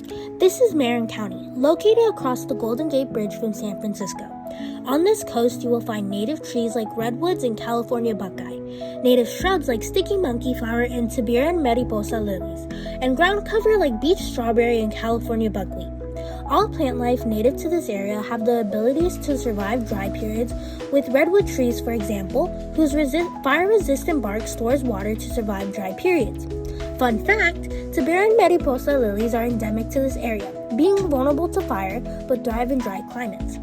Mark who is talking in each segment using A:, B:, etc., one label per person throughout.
A: This is Marin County, located across the Golden Gate Bridge from San Francisco. On this coast, you will find native trees like redwoods and California buckeye, native shrubs like sticky monkey flower and Siberian mariposa lilies, and ground cover like beach strawberry and California buckwheat. All plant life native to this area have the abilities to survive dry periods, with redwood trees, for example, whose fire-resistant bark stores water to survive dry periods. Fun fact, Siberian mariposa lilies are endemic to this area, being vulnerable to fire but thrive in dry climates.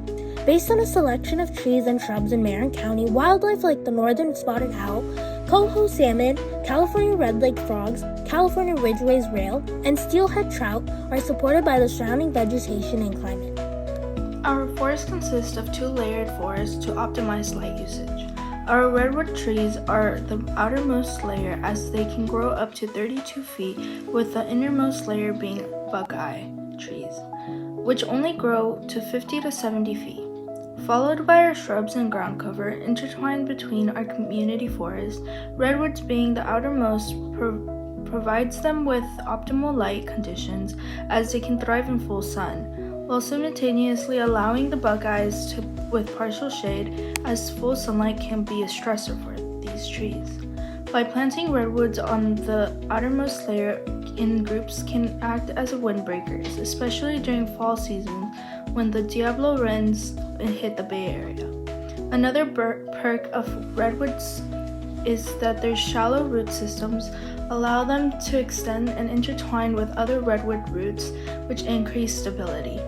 A: Based on a selection of trees and shrubs in Marin County, wildlife like the northern spotted owl, coho salmon, California red-legged frogs, California ridgeways rail, and steelhead trout are supported by the surrounding vegetation and climate.
B: Our forest consists of two-layered forests to optimize light usage. Our redwood trees are the outermost layer as they can grow up to 32 feet, with the innermost layer being buckeye trees, which only grow to 50 to 70 feet. Followed by our shrubs and ground cover intertwined between our community forest, redwoods being the outermost provides them with optimal light conditions as they can thrive in full sun, while simultaneously allowing the buckeyes with partial shade, as full sunlight can be a stressor for these trees. By planting redwoods on the outermost layer in groups can act as windbreakers, especially during fall season when the Diablo wrens hit the Bay Area. Another perk of redwoods is that their shallow root systems allow them to extend and intertwine with other redwood roots, which increase stability.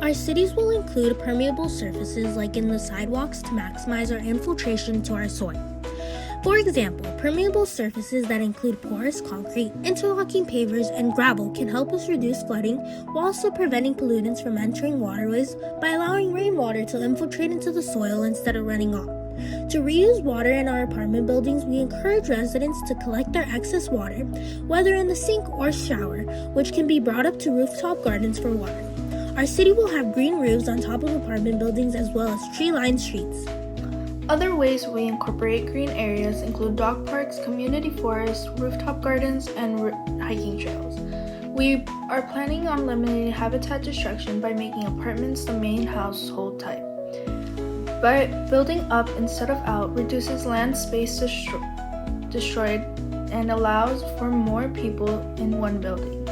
A: Our cities will include permeable surfaces like in the sidewalks to maximize our infiltration to our soil. For example, permeable surfaces that include porous concrete, interlocking pavers, and gravel can help us reduce flooding while also preventing pollutants from entering waterways by allowing rainwater to infiltrate into the soil instead of running off. To reuse water in our apartment buildings, we encourage residents to collect their excess water, whether in the sink or shower, which can be brought up to rooftop gardens for watering. Our city will have green roofs on top of apartment buildings as well as tree-lined streets.
B: Other ways we incorporate green areas include dog parks, community forests, rooftop gardens, and hiking trails. We are planning on limiting habitat destruction by making apartments the main household type. By building up instead of out reduces land space destroyed and allows for more people in one building.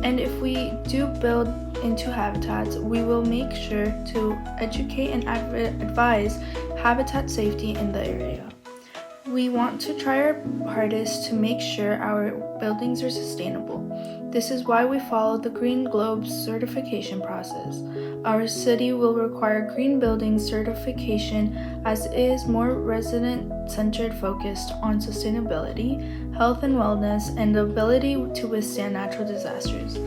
B: And if we do build into habitats, we will make sure to educate and advise habitat safety in the area. We want to try our hardest to make sure our buildings are sustainable. This is why we follow the Green Globe certification process. Our city will require green building certification as it is more resident-centered, focused on sustainability, health and wellness, and the ability to withstand natural disasters.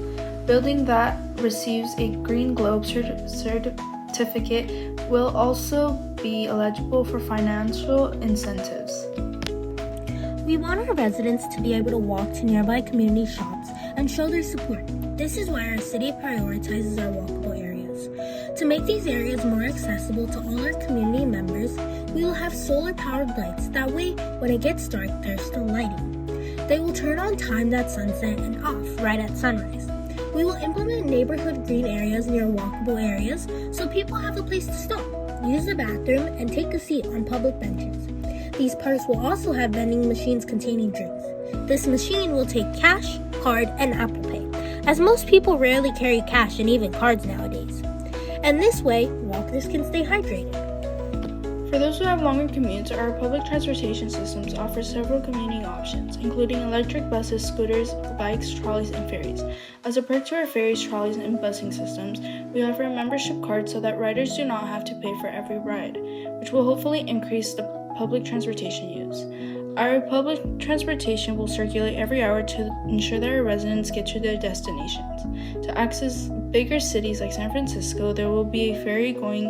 B: Building that receives a Green Globe certificate will also be eligible for financial incentives.
A: We want our residents to be able to walk to nearby community shops and show their support. This is why our city prioritizes our walkable areas. To make these areas more accessible to all our community members, we will have solar-powered lights. That way, when it gets dark, there's still lighting. They will turn on timed at sunset and off right at sunrise. We will implement neighborhood green areas near walkable areas so people have a place to stop, use the bathroom, and take a seat on public benches. These parks will also have vending machines containing drinks. This machine will take cash, card, and Apple Pay, as most people rarely carry cash and even cards nowadays. And this way, walkers can stay hydrated.
B: For those who have longer commutes, our public transportation systems offer several commuting options, including electric buses, scooters, bikes, trolleys, and ferries. As a perk to our ferries, trolleys, and busing systems, we offer a membership card so that riders do not have to pay for every ride, which will hopefully increase the public transportation use. Our public transportation will circulate every hour to ensure that our residents get to their destinations. To access bigger cities like San Francisco, there will be a ferry going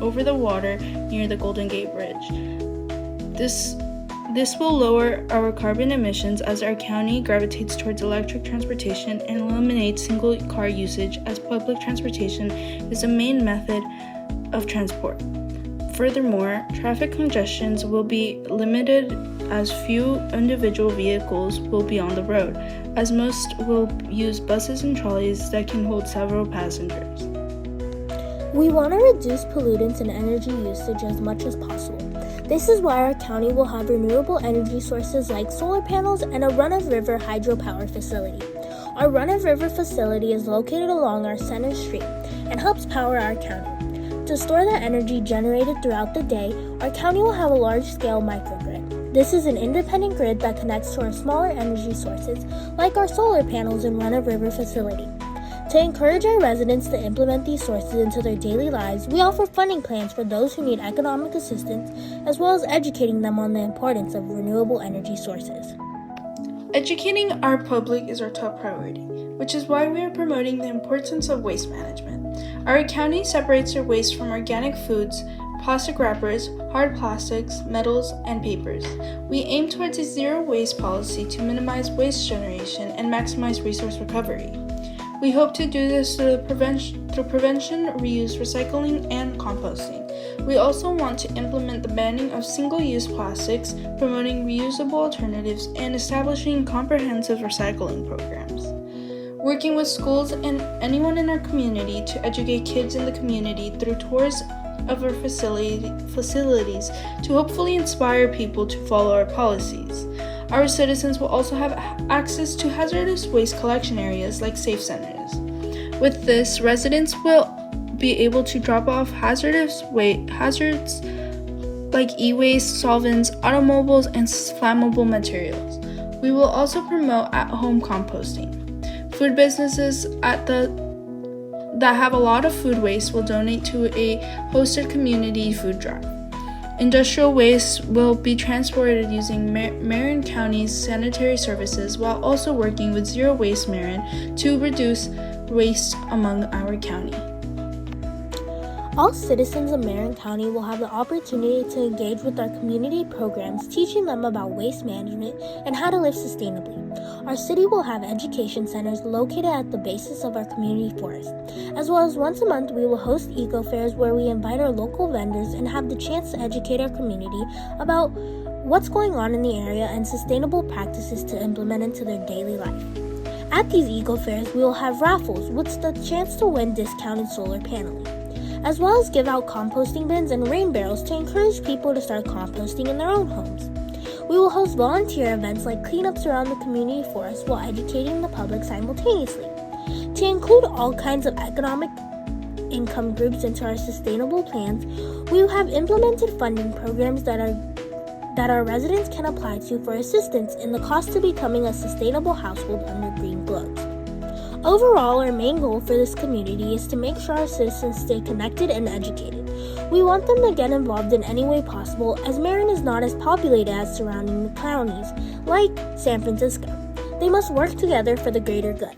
B: over the water near the Golden Gate Bridge. This will lower our carbon emissions as our county gravitates towards electric transportation and eliminates single car usage, as public transportation is the main method of transport. Furthermore, traffic congestions will be limited as few individual vehicles will be on the road. as most will use buses and trolleys that can hold several passengers.
A: We want to reduce pollutants and energy usage as much as possible. This is why our county will have renewable energy sources like solar panels and a run-of-river hydropower facility. Our run-of-river facility is located along our center street and helps power our county. To store the energy generated throughout the day, our county will have a large-scale microgrid. This is an independent grid that connects to our smaller energy sources like our solar panels and run-of-river facility. To encourage our residents to implement these sources into their daily lives, we offer funding plans for those who need economic assistance, as well as educating them on the importance of renewable energy sources.
B: Educating our public is our top priority, which is why we are promoting the importance of waste management. Our county separates their waste from organic foods, plastic wrappers, hard plastics, metals, and papers. We aim towards a zero waste policy to minimize waste generation and maximize resource recovery. We hope to do this through prevention, reuse, recycling, and composting. We also want to implement the banning of single-use plastics, promoting reusable alternatives, and establishing comprehensive recycling programs. Working with schools and anyone in our community to educate kids in the community through tours of our facilities to hopefully inspire people to follow our policies. Our citizens will also have access to hazardous waste collection areas like safe centers. With this, residents will be able to drop off hazards like e-waste, solvents, automobiles, and flammable materials. We will also promote at-home composting. Food businesses that have a lot of food waste will donate to a hosted community food drive. Industrial waste will be transported using Marin County's sanitary services while also working with Zero Waste Marin to reduce waste among our county.
A: All citizens of Marin County will have the opportunity to engage with our community programs, teaching them about waste management and how to live sustainably. Our city will have education centers located at the basis of our community forest. As well as once a month, we will host eco fairs where we invite our local vendors and have the chance to educate our community about what's going on in the area and sustainable practices to implement into their daily life. At these eco fairs, we will have raffles with the chance to win discounted solar paneling, as well as give out composting bins and rain barrels to encourage people to start composting in their own homes. We will host volunteer events like cleanups around the community forest while educating the public simultaneously. To include all kinds of economic income groups into our sustainable plans, we have implemented funding programs that our residents can apply to for assistance in the cost of becoming a sustainable household under Green Globes. Overall, our main goal for this community is to make sure our citizens stay connected and educated. We want them to get involved in any way possible, as Marin is not as populated as surrounding counties, like San Francisco. They must work together for the greater good.